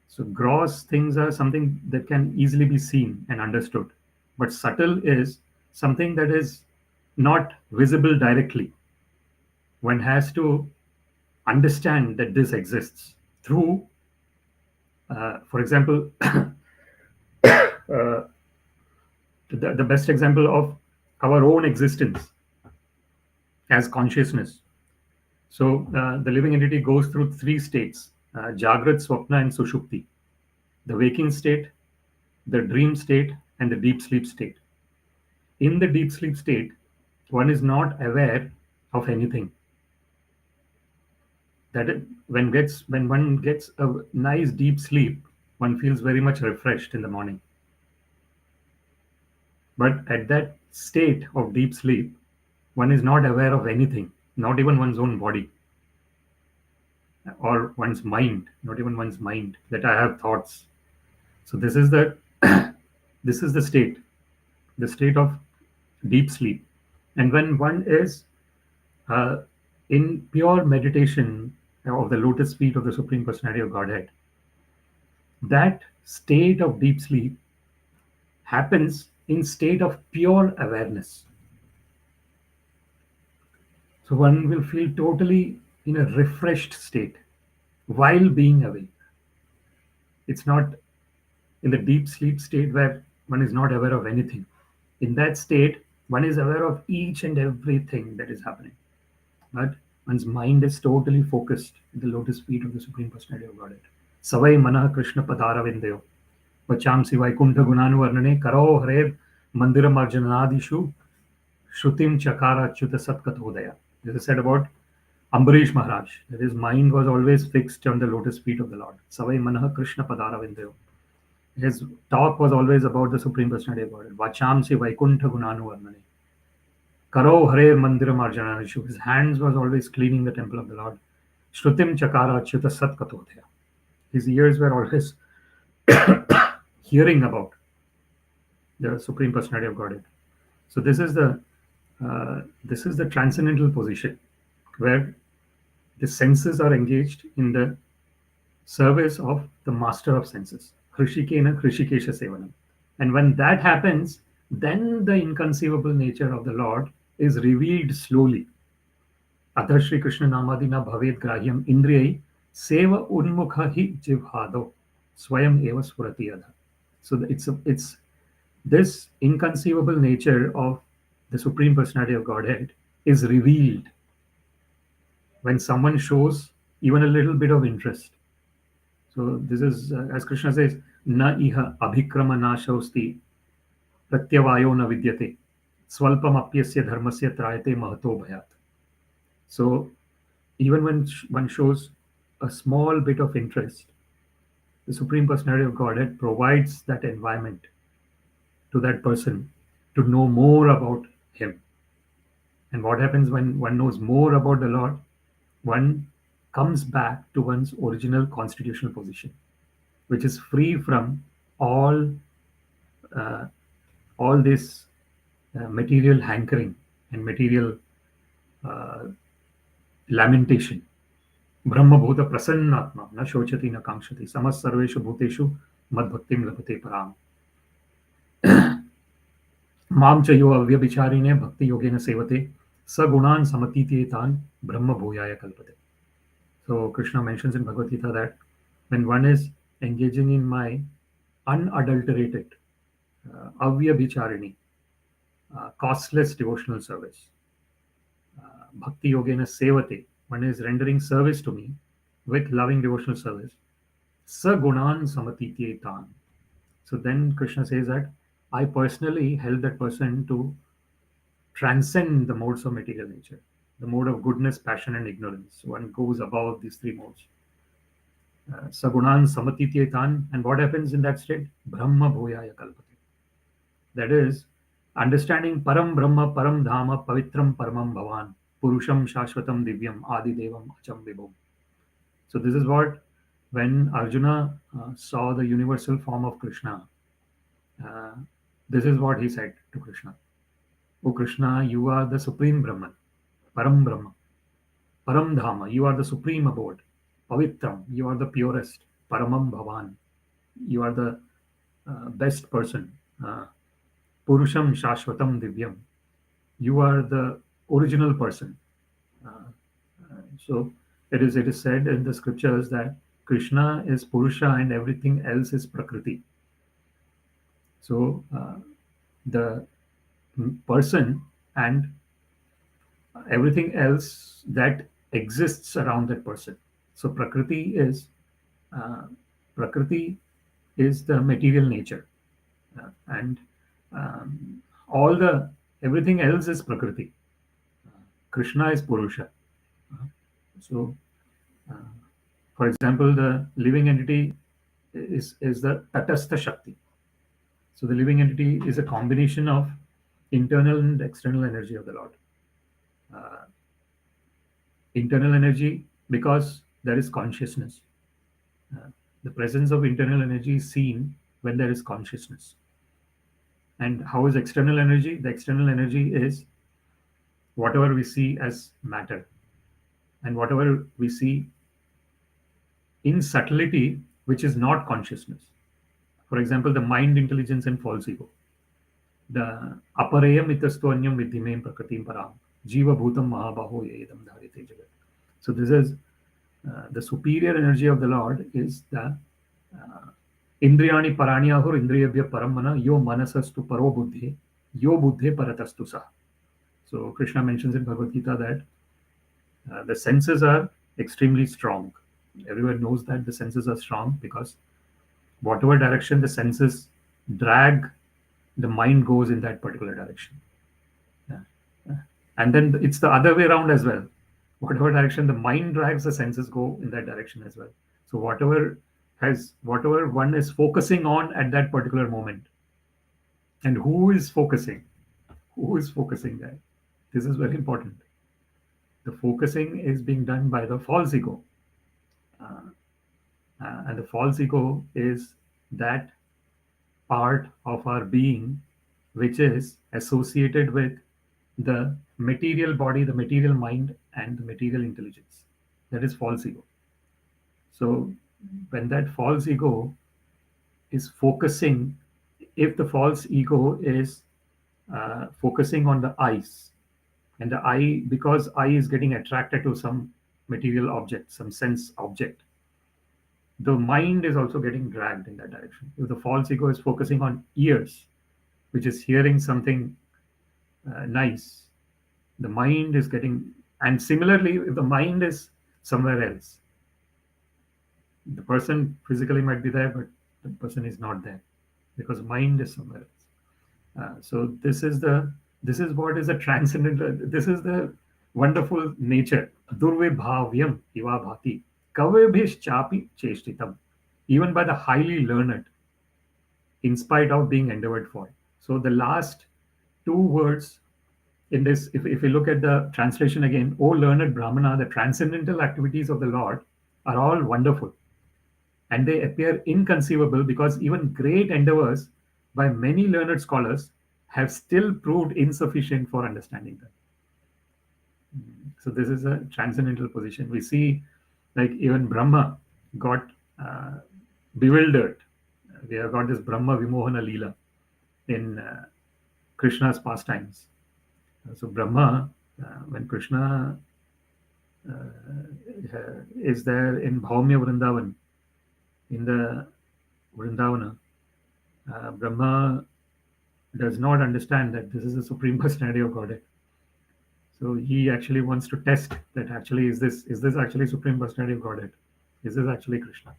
So gross things are something that can easily be seen and understood, but subtle is something that is not visible directly. One has to understand that this exists through, for example, the best example of our own existence as consciousness. So the living entity goes through three states: Jagrat, Swapna, and Sushupti. The waking state, the dream state, and the deep sleep state. In the deep sleep state, one is not aware of anything. When one gets a nice deep sleep, one feels very much refreshed in the morning. But at that state of deep sleep, one is not aware of anything, not even one's own body or one's mind, not even one's mind, that I have thoughts. So this is the this is the state of deep sleep. And when one is in pure meditation of the lotus feet of the Supreme Personality of Godhead, that state of deep sleep happens in state of pure awareness. So one will feel totally in a refreshed state while being awake. It's not in the deep sleep state where one is not aware of anything. In that state, one is aware of each and everything that is happening. But one's mind is totally focused in the lotus feet of the Supreme Personality of Godhead. Savai manah Krishna padaravindayo. Vachamsi Vaikuntha Gunanu Varnane Karo Harer Mandira Marjanadishu Shrutim Chakara Achyuta Satkathodaya. This is said about Ambarish Maharaj, that his mind was always fixed on the lotus feet of the Lord. Savai manah Krishna padaravindayo. His talk was always about the Supreme Personality of Godhead. Vachamsi Vaikuntha Gunanu Varnane. Karo Harer Mandira Marjanadishu. His hands was always cleaning the temple of the Lord. Shrutim Chakara Achyuta Satkathodaya. His ears were always hearing about the Supreme Personality of Godhead. So this is the transcendental position where the senses are engaged in the service of the master of senses. Hrishikena Hrishikesha Sevanam. And when that happens, then the inconceivable nature of the Lord is revealed slowly. Atha Shri Krishna Namadina Bhaved Grahyam Indriyai Seva Unmukha Hi Jivhado Swayam Eva Surati Adha. So it's this inconceivable nature of the Supreme Personality of Godhead is revealed when someone shows even a little bit of interest. So this is, as Krishna says, na iha abhikrama nashausti pratyavayo na vidyate swalpam apyasya dharmasya trayate mahato bhayat. So even when one shows a small bit of interest, the Supreme Personality of Godhead provides that environment to that person to know more about him. And what happens when one knows more about the Lord? One comes back to one's original constitutional position, which is free from all this material hankering and material lamentation. Brahma bhuta prasannatma na shochati na kamshati samas sarveshu bhuteshu madbhaktim labhate param. Mam cha yo avyabhicharine bhakti yogena sevate sagunan samatityetan brahma bhuyaya kalpate. So Krishna mentions in Bhagavad Gita that when one is engaging in my unadulterated, avyabhicharini, costless devotional service, bhakti yogena sevate, one is rendering service to me with loving devotional service, sagunan samatityetan. So then Krishna says that I personally help that person to transcend the modes of material nature, the mode of goodness, passion, and ignorance. One goes above these three modes. Sagunan samatityetan. And what happens in that state? Brahma bhuyaya kalpate. That is, understanding Param Brahma, Param Dhama, Pavitram Paramam Bhavan, Purusham Shashvatam Divyam, Adi Devam Acham Vibhum. So this is what, when Arjuna saw the universal form of Krishna, uh, this is what he said to Krishna. O Krishna, you are the supreme Brahman, Param Brahma, Param Dhama, you are the supreme abode, Pavitram, you are the purest, Paramam Bhavan, you are the best person, Purusham Shashvatam Divyam, you are the original person. So it is said in the scriptures that Krishna is Purusha and everything else is Prakriti. So the person and everything else that exists around that person. So uh, Prakriti is the material nature, and all the everything else is Prakriti. Krishna is Purusha. So, for example, the living entity is the Tatastha Shakti. So the living entity is a combination of internal and external energy of the Lord. Internal energy, because there is consciousness. The presence of internal energy is seen when there is consciousness. And how is external energy? The external energy is whatever we see as matter, and whatever we see in subtlety, which is not consciousness. For example, the mind, intelligence, and false ego. The aparayam itastonyam vidhimem prakritim param jiva bhutam mahabaho yedam dharite jagat. So this is the superior energy of the Lord is the indriyani parani ahur indriyabhya paramana yo manasastu paro buddhi yo buddhe paratastu sa. So Krishna mentions in Bhagavad Gita that the senses are extremely strong. Everyone knows that the senses are strong because whatever direction the senses drag, the mind goes in that particular direction. And then it's the other way around as well. Whatever direction the mind drags, the senses go in that direction as well. So whatever one is focusing on at that particular moment, and who is focusing there, this is very important. The focusing is being done by the false ego, and the false ego is that part of our being which is associated with the material body, the material mind, and the material intelligence. That is false ego. So when that false ego is focusing, if the false ego is focusing on the eyes, and the eye, because eye is getting attracted to some material object, some sense object, the mind is also getting dragged in that direction. If the false ego is focusing on ears, which is hearing something nice, the mind is getting, and similarly, if the mind is somewhere else, the person physically might be there, but the person is not there because mind is somewhere else. So this is what is a transcendental. This is the wonderful nature. Durvibhāvyam, ivābhāti, kavibhiś cāpi ceṣṭitam, even by the highly learned, in spite of being endeavored for. So the last two words in this, if we look at the translation again, O learned brahmana, the transcendental activities of the Lord are all wonderful, and they appear inconceivable because even great endeavors by many learned scholars have still proved insufficient for understanding them. So this is a transcendental position. We see, like even Brahma got bewildered. We have got this Brahma Vimohana Leela in Krishna's pastimes. So Brahma, when Krishna is there in Bhaumya Vrindavan, in the Vrindavana, Brahma does not understand that this is the Supreme Personality of Godhead. So he actually wants to test that actually is this actually Supreme Personality of Godhead? Is this actually Krishna?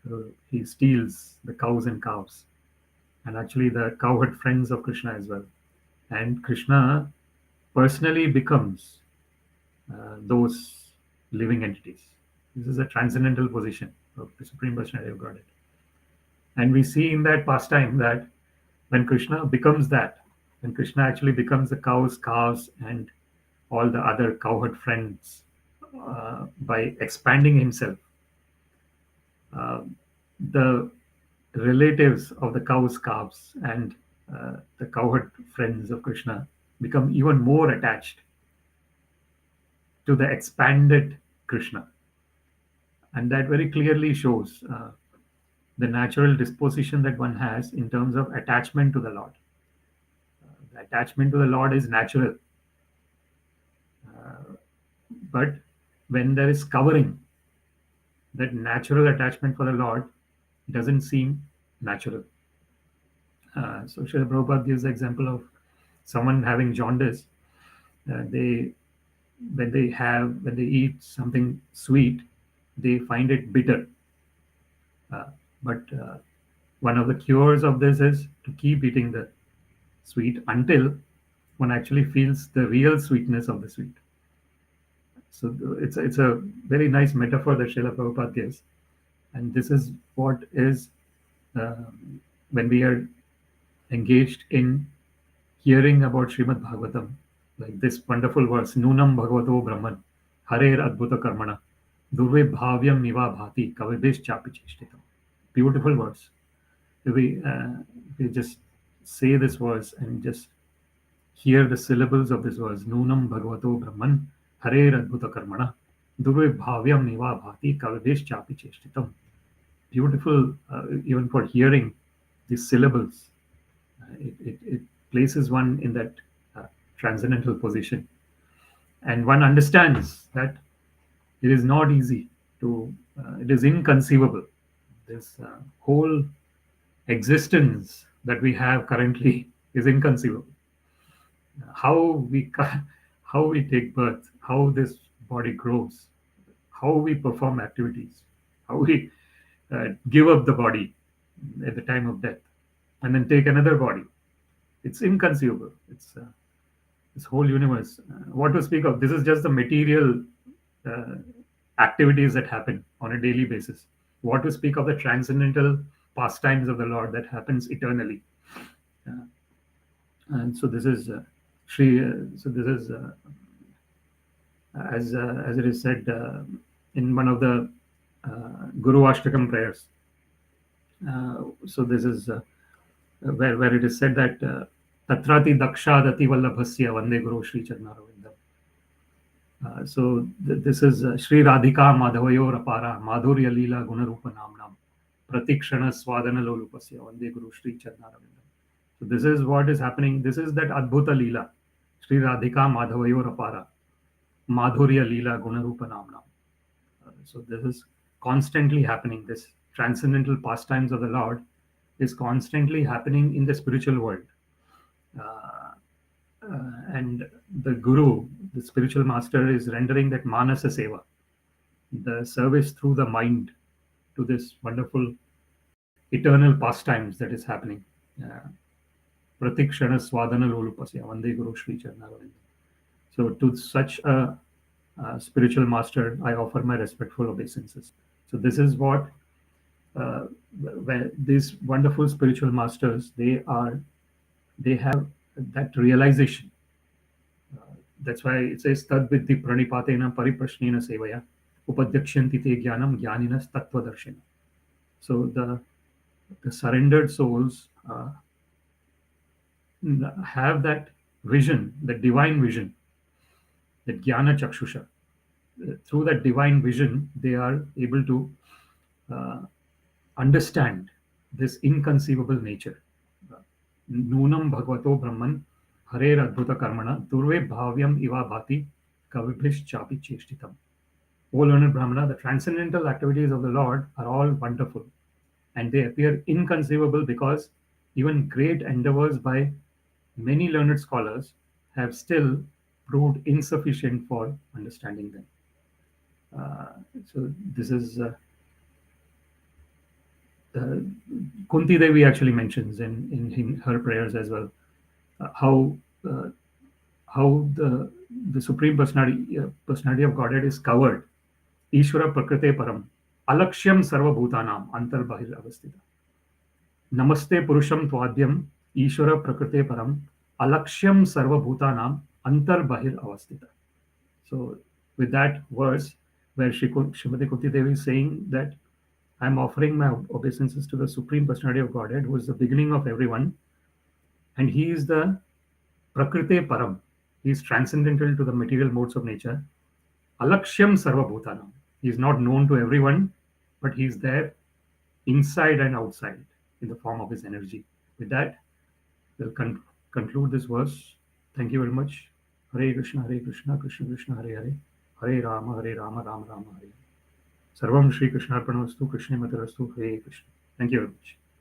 So he steals the cows and calves, and actually the cowherd friends of Krishna as well. And Krishna personally becomes those living entities. This is a transcendental position of the Supreme Personality of Godhead. And we see in that pastime that when Krishna becomes that, And Krishna actually becomes the cows, calves, and all the other cowherd friends by expanding himself. The relatives of the cows, calves, and the cowherd friends of Krishna become even more attached to the expanded Krishna. And that very clearly shows the natural disposition that one has in terms of attachment to the Lord. The attachment to the Lord is natural. But when there is covering, that natural attachment for the Lord doesn't seem natural. So Srila Prabhupada gives the example of someone having jaundice. When they eat something sweet, they find it bitter. But one of the cures of this is to keep eating the sweet until one actually feels the real sweetness of the sweet. So it's a very nice metaphor that Srila Prabhupada gives. And this is what is when we are engaged in hearing about Śrīmad-Bhāgavatam, like this wonderful verse, nūnaṁ bhagavato brahman, harer adbhuta-karmaṇaḥ, durvibhāvyam ivābhāti, kavibhiś, cāpi ceṣṭitam. Beautiful verse. If we just say this verse and just hear the syllables of this verse, nūnaṁ bhagavato brahman, harer adbhuta-karmaṇaḥ, durvibhāvyam ivābhāti, kavibhiś, cāpi ceṣṭitam. Beautiful, even for hearing these syllables. It places one in that transcendental position. And one understands that it is not easy to, it is inconceivable. This whole existence that we have currently is inconceivable. How we take birth, how this body grows, how we perform activities, how we give up the body at the time of death and then take another body. It's inconceivable. It's this whole universe. What to speak of? This is just the material activities that happen on a daily basis. What to speak of the transcendental pastimes of the Lord that happens eternally. And so this is as it is said in one of the Guru Ashtakam prayers. So this is where it is said that Tatrati Dakshadati Vallabhasya Vande Guru Shri Charnaravindam. So this is Shri Radhika Madhavayor Apara Madhurya Leela Gunarupa Namnam Pratikshana Swadana Lolupasya Vande Guru Shri Charnaravindam. So this is what is happening. This is that adbhuta leela, Shri Radhika Madhavayor Apara Madhurya Leela Gunarupa Namnam. So this is constantly happening. This transcendental pastimes of the Lord is constantly happening in the spiritual world. And the Guru, the spiritual master, is rendering that manasa seva, the service through the mind to this wonderful eternal pastimes that is happening. Pratikshana Swadana Lolupasya Vande Guru Shri Charnaravindam. So to such a spiritual master, I offer my respectful obeisances. So this is what where these wonderful spiritual masters, they have that realization. That's why it says tad viddhi pranipatena pariprashnena sevaya upadyakshanti te jnanam jnaninas tattvadarshina. So the surrendered souls have that vision, that divine vision, that jnana chakshusha. Through that divine vision, they are able to understand this inconceivable nature. Nūnaṁ bhagavato brahman harer adbhuta-karmaṇaḥ durvibhāvyam ivābhāti kavibhiś cāpi ceṣṭitam. O learned Brahmana, the transcendental activities of the Lord are all wonderful, and they appear inconceivable because even great endeavors by many learned scholars have still proved insufficient for understanding them. So this is Kunti Devi actually mentions in her prayers as well how the Supreme Personality of Godhead is covered. Ishvara prakrite param alakshyam sarva bhutanam antar bahir avastita. Namaste purusham tvadyam Ishvara prakrite param Alakshyam sarva bhutanam antar bahir avastita. So with that verse, where Srimati Kunti Devi is saying that I am offering my obeisances to the Supreme Personality of Godhead, who is the beginning of everyone, and he is the Prakrite Param. He is transcendental to the material modes of nature. Alakshyam sarva bhutanam. He is not known to everyone, but he is there inside and outside in the form of his energy. With that, we'll conclude this verse. Thank you very much. Hare Krishna, Krishna Krishna, Hare Hare, Hare Rama, Rama Rama, Hare Hare. Sarvam Shri Krishna Arpanamastu, Krishna Matarastu, Hare Krishna. Thank you very much.